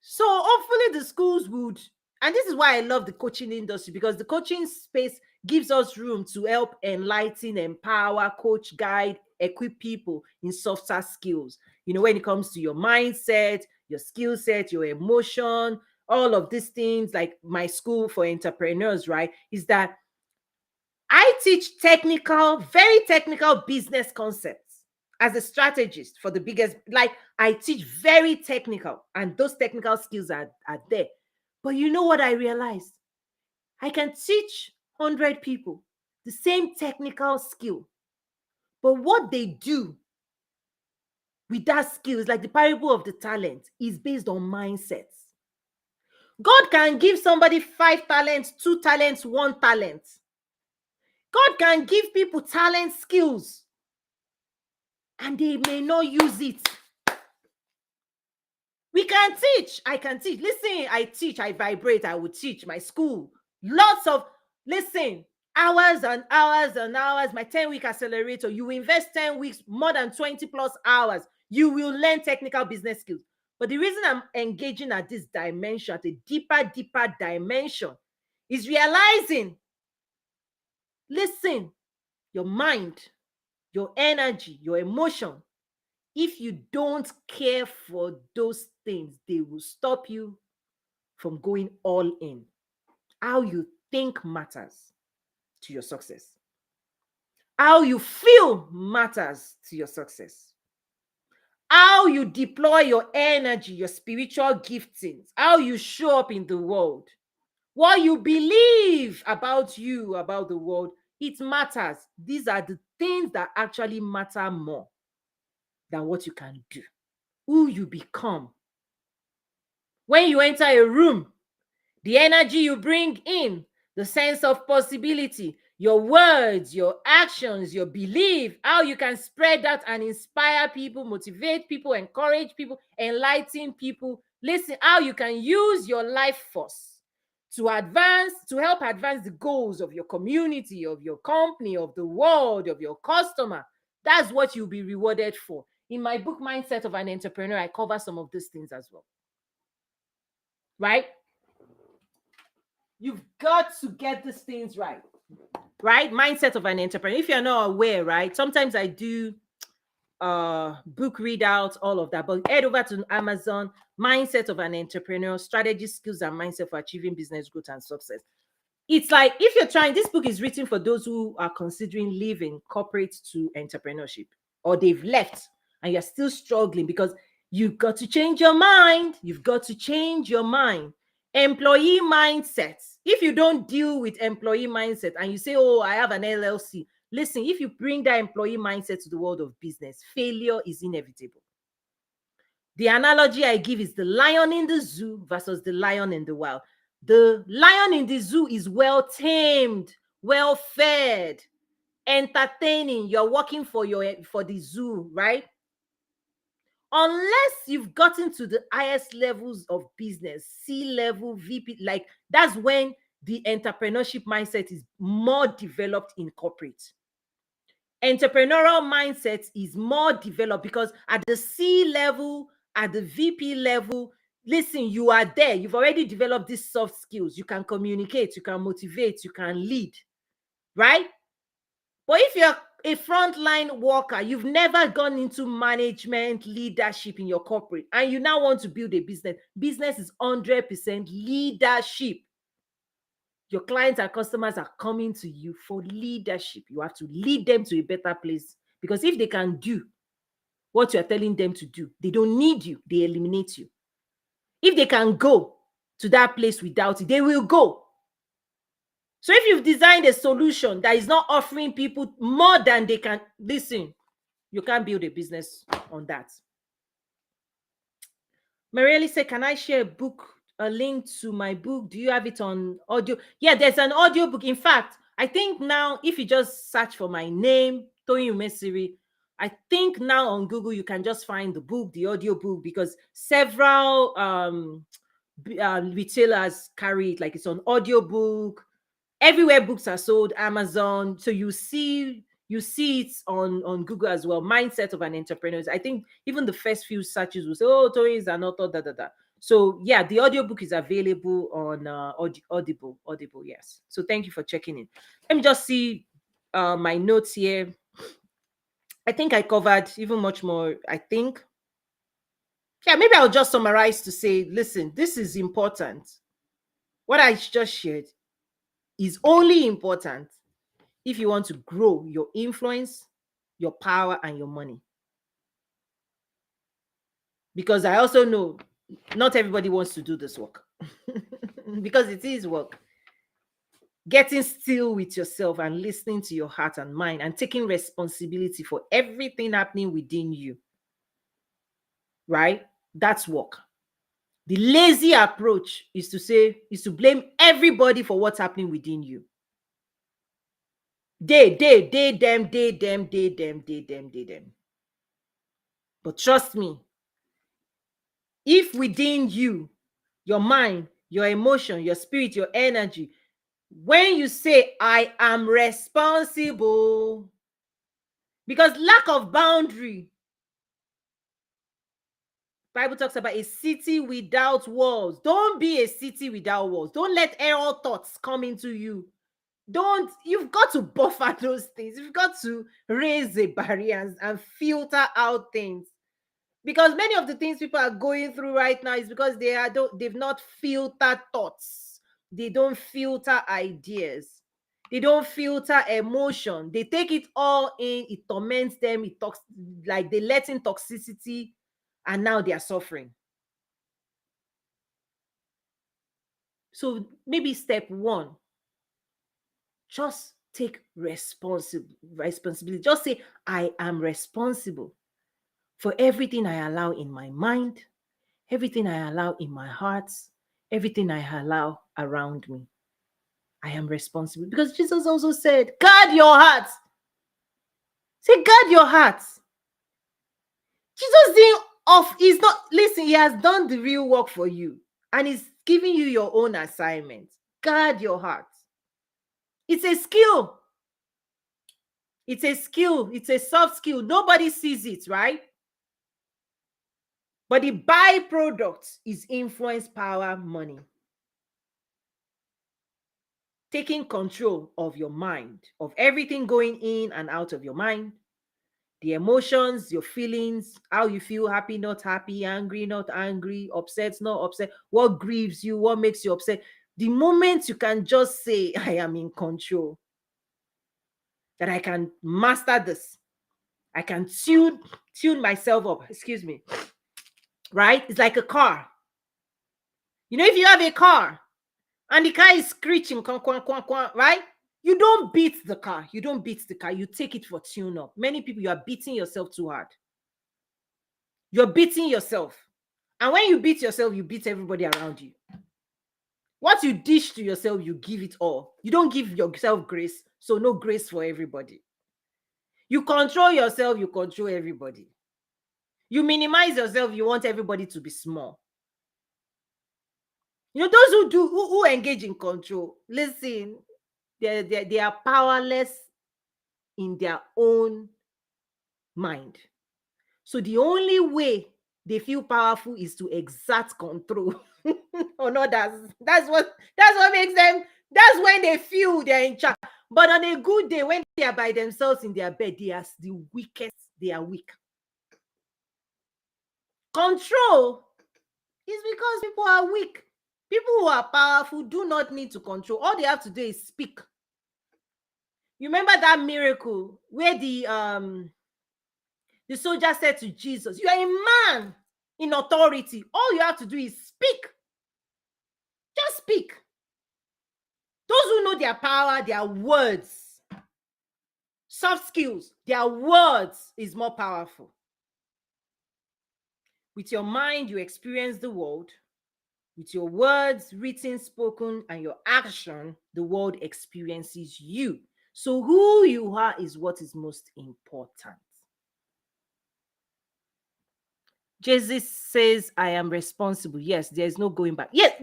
So hopefully the schools would, and this is why I love the coaching industry, because the coaching space gives us room to help enlighten, empower, coach, guide, equip people in softer skills. When it comes to your mindset, your skill set, your emotion, all of these things. Like my school for entrepreneurs, right, is that I teach very technical business concepts as a strategist for the biggest. Like, I teach very technical, and those technical skills are there. But you know what I realized? I can teach 100 people the same technical skill, but what they do with that skill is like the parable of the talent, is based on mindsets. God can give somebody 5 talents, 2 talents, 1 talent. God can give people talent, skills, and they may not use it. We can teach. I can teach. Listen, I teach, I vibrate, I will teach. My school, lots of, listen, hours and hours and hours. My 10-week accelerator, you invest 10 weeks, more than 20 plus hours. You will learn technical business skills. But the reason I'm engaging at this dimension, at a deeper dimension, is realizing, listen, your mind, your energy, your emotion, if you don't care for those things, they will stop you from going all in. How you think matters to your success. How you feel matters to your success. How you deploy your energy, your spiritual giftings, how you show up in the world, what you believe about you, about the world, it matters. These are the things that actually matter more than what you can do. Who you become. When you enter a room, the energy you bring in, the sense of possibility, your words, your actions, your belief, how you can spread that and inspire people, motivate people, encourage people, enlighten people, Listen, how you can use your life force to advance, to help advance the goals of your community, of your company, of the world, of your customer. That's what you'll be rewarded for. In my book, Mindset of an Entrepreneur, I cover some of these things as well. Right? You've got to get these things right. Right? Mindset of an entrepreneur. If you're not aware, right? Sometimes I do book readouts, all of that. But head over to Amazon, Mindset of an Entrepreneur, Strategy, Skills, and Mindset for Achieving Business Growth and Success. It's like, if you're trying, this book is written for those who are considering leaving corporate to entrepreneurship, or they've left and you're still struggling because you've got to change your mind. You've got to change your mind. Employee mindset. If you don't deal with employee mindset and you say, oh, I have an LLC, listen, if you bring that employee mindset to the world of business, failure is inevitable. The analogy I give is the lion in the zoo versus the lion in the wild. The lion in the zoo is well tamed, well fed, entertaining. You're working for the zoo, right? Unless you've gotten to the highest levels of business, C-level, VP, like that's when the entrepreneurship mindset is more developed in corporate. Entrepreneurial mindset is more developed because at the C level, at the VP level, listen, you are there. You've already developed these soft skills. You can communicate, you can motivate, you can lead, right? But if you're a frontline worker, you've never gone into management leadership in your corporate, and you now want to build a business is 100% leadership. Your clients and customers are coming to you for leadership. You have to lead them to a better place, because if they can do what you're telling them to do, they don't need you, they eliminate you. If they can go to that place without it, they will go. So if you've designed a solution that is not offering people more than they can, listen, you can't build a business on that. Marielle said, can I share a link to my book? Do you have it on audio? Yeah, there's an audio book. In fact, I think now if you just search for my name, Toyin Umesiri, I think now on Google you can just find the book, the audio book, because several retailers carry it. Like, it's on audio book. Everywhere books are sold, Amazon. So you see it on Google as well. Mindset of an Entrepreneur. I think even the first few searches will say, oh, Toyin is an author, da da da. So yeah, the audiobook is available on Audible. Yes. So thank you for checking in. Let me just see my notes here. I think I covered even much more. I think, yeah, maybe I'll just summarize to say, listen, this is important. What I just shared is only important if you want to grow your influence, your power, and your money. Because I also know not everybody wants to do this work because it is work. Getting still with yourself and listening to your heart and mind and taking responsibility for everything happening within you, right? That's work. The lazy approach is to blame everybody for what's happening within you. They, them. But trust me, if within you, your mind, your emotion, your spirit, your energy, when you say, I am responsible, because lack of boundary, Bible talks about a city without walls. Don't be a city without walls. Don't let error thoughts come into you. You've got to buffer those things. You've got to raise the barriers and filter out things. Because many of the things people are going through right now is because they've not filtered thoughts. They don't filter ideas. They don't filter emotion. They take it all in. It torments them. It talks like they let in toxicity, and now they are suffering. So maybe step one, just take responsibility. Just say, I am responsible for everything I allow in my mind, everything I allow in my heart, everything I allow around me. I am responsible. Because Jesus also said, guard your heart. Say, guard your heart. Jesus didn't He's not, listen, he has done the real work for you and he's giving you your own assignment. Guard your heart. It's a skill. It's a skill. It's a soft skill. Nobody sees it, right? But the byproduct is influence, power, money. Taking control of your mind, of everything going in and out of your mind, the emotions, your feelings, how you feel, happy, not happy, angry, not angry, upset, not upset, what grieves you, what makes you upset. The moment you can just say, I am in control, that I can master this, I can tune myself up, excuse me, right? It's like a car. You know, if you have a car and the car is screeching, right? You don't beat the car. You don't beat the car. You take it for tune up. Many people, you are beating yourself too hard. You're beating yourself. And when you beat yourself, you beat everybody around you. What you dish to yourself, you give it all. You don't give yourself grace, so no grace for everybody. You control yourself, you control everybody. You minimize yourself, you want everybody to be small. You know, those who engage in control, listen, they are powerless in their own mind. So the only way they feel powerful is to exert control on others. That's what makes them, that's when they feel they're in charge. But on a good day, when they are by themselves in their bed, they are the weakest, they are weak. Control is because people are weak. People who are powerful do not need to control. All they have to do is speak. You remember that miracle where the soldier said to Jesus, you are a man in authority. All you have to do is speak. Just speak. Those who know their power, their words, soft skills, their words is more powerful. With your mind, you experience the world. With your words, written, spoken, and your action, the world experiences you. So who you are is what is most important. Jesus says, I am responsible. Yes, there's no going back. Yes,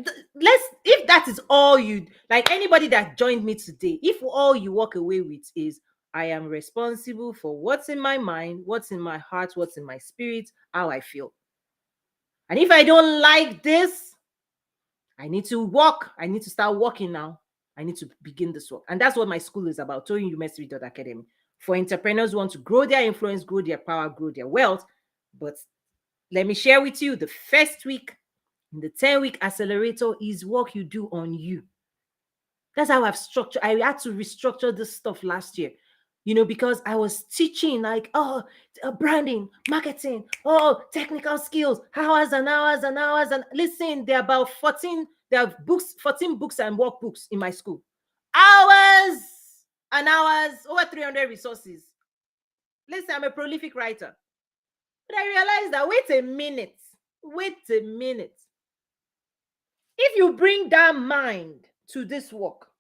if that is all you, like anybody that joined me today, if all you walk away with is, I am responsible for what's in my mind, what's in my heart, what's in my spirit, how I feel. And if I don't like this, I need to walk. I need to start walking now. I need to begin this work. And that's what my school is about, Toyin Umesiri Academy. For entrepreneurs who want to grow their influence, grow their power, grow their wealth. But let me share with you the first week in the 10-week accelerator is work you do on you. That's how I've structured. I had to restructure this stuff last year, because I was teaching like, branding, marketing, technical skills, hours and hours and hours. And listen, there are about 14 books and workbooks in my school. Hours and hours, over 300 resources. Listen, I'm a prolific writer. But I realized that, wait a minute. If you bring that mind to this work,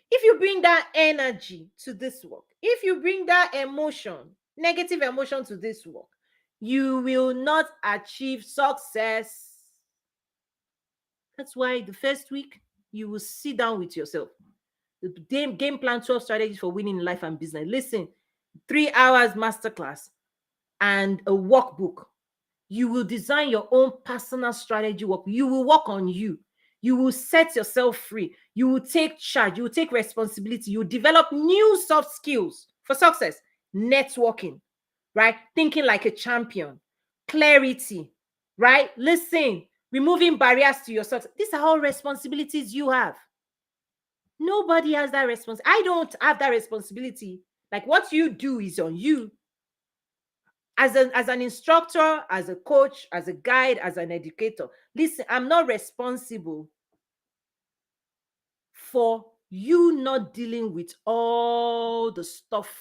if you bring that energy to this work, if you bring that emotion, negative emotion to this work, you will not achieve success. That's why the first week, you will sit down with yourself. The game plan 12 strategies for winning in life and business. Listen, 3 hours masterclass and a workbook. You will design your own personal strategy work. You will work on you. You will set yourself free. You will take charge. You will take responsibility. You will develop new soft skills for success. Networking, right? Thinking like a champion. Clarity, right? Listen, removing barriers to your success. These are all responsibilities you have. Nobody has that responsibility. I don't have that responsibility. Like, what you do is on you. As an instructor, as a coach, as a guide, as an educator, listen, I'm not responsible for you not dealing with all the stuff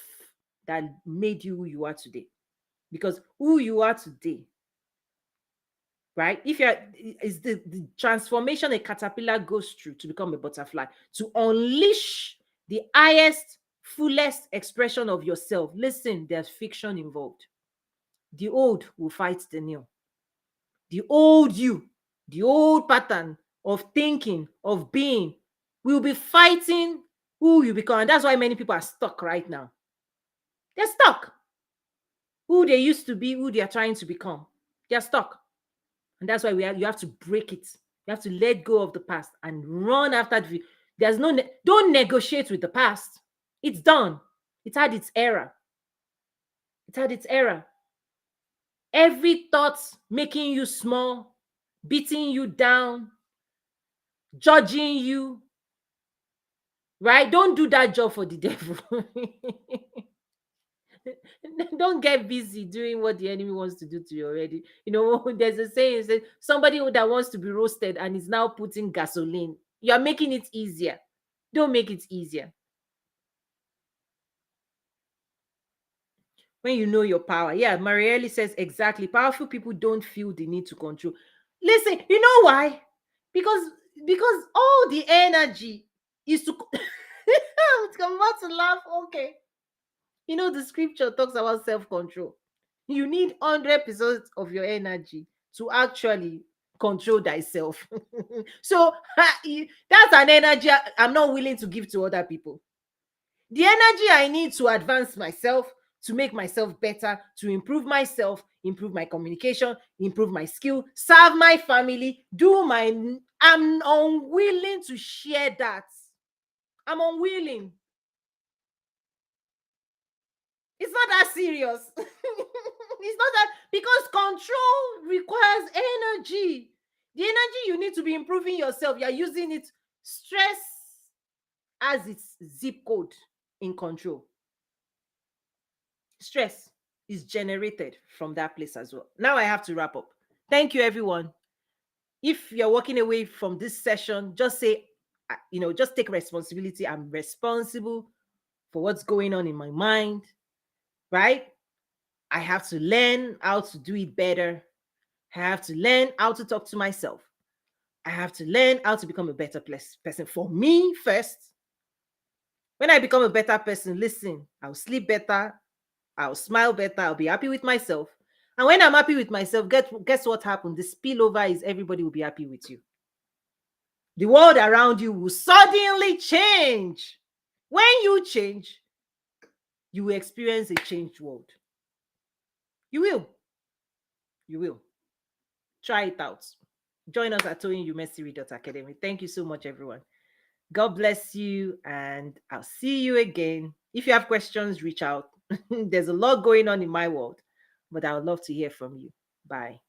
that made you who you are today. Because who you are today, right? Is the transformation a caterpillar goes through to become a butterfly, to unleash the highest, fullest expression of yourself. Listen, there's fiction involved. The old will fight the new. The old you, the old pattern of thinking, of being, will be fighting who you become. And that's why many people are stuck right now. They're stuck. Who they used to be, who they are trying to become. They're stuck. And that's why you have to break it. You have to let go of the past and run after the. There's no, don't negotiate with the past. It's done. It's had its era. It's had its era. Every thought making you small, beating you down, judging you, right? Don't do that job for the devil. Don't get busy doing what the enemy wants to do to you already. You know, there's a saying, say somebody that wants to be roasted and is now putting gasoline. You're making it easier. Don't make it easier. When you know your power. Yeah, Marielle says exactly. Powerful people don't feel the need to control. Listen, you know why? Because because all the energy is to I'm about to laugh. Okay. You know, the scripture talks about self-control. You need 100% of your energy to actually control thyself. So that's an energy I'm not willing to give to other people. The energy I need to advance myself, to make myself better, to improve myself, improve my communication, improve my skill, serve my family, do my. I'm unwilling to share that. I'm unwilling. It's not that serious. It's not that, because control requires energy. The energy you need to be improving yourself, you're using it. Stress has its zip code in control. Stress is generated from that place as well. Now I have to wrap up. Thank you, everyone. If you're walking away from this session, just say, just take responsibility. I'm responsible for what's going on in my mind, right? I have to learn how to do it better. I have to learn how to talk to myself. I have to learn how to become a better person for me first. When I become a better person, listen, I'll sleep better, I'll smile better, I'll be happy with myself. And when I'm happy with myself, guess what happened? The spillover is everybody will be happy with you. The world around you will suddenly change. When you change, you will experience a changed world. You will. You will. Try it out. Join us at Toyin Umesiri Academy. Thank you so much, everyone. God bless you, and I'll see you again. If you have questions, reach out. There's a lot going on in my world, but I would love to hear from you. Bye.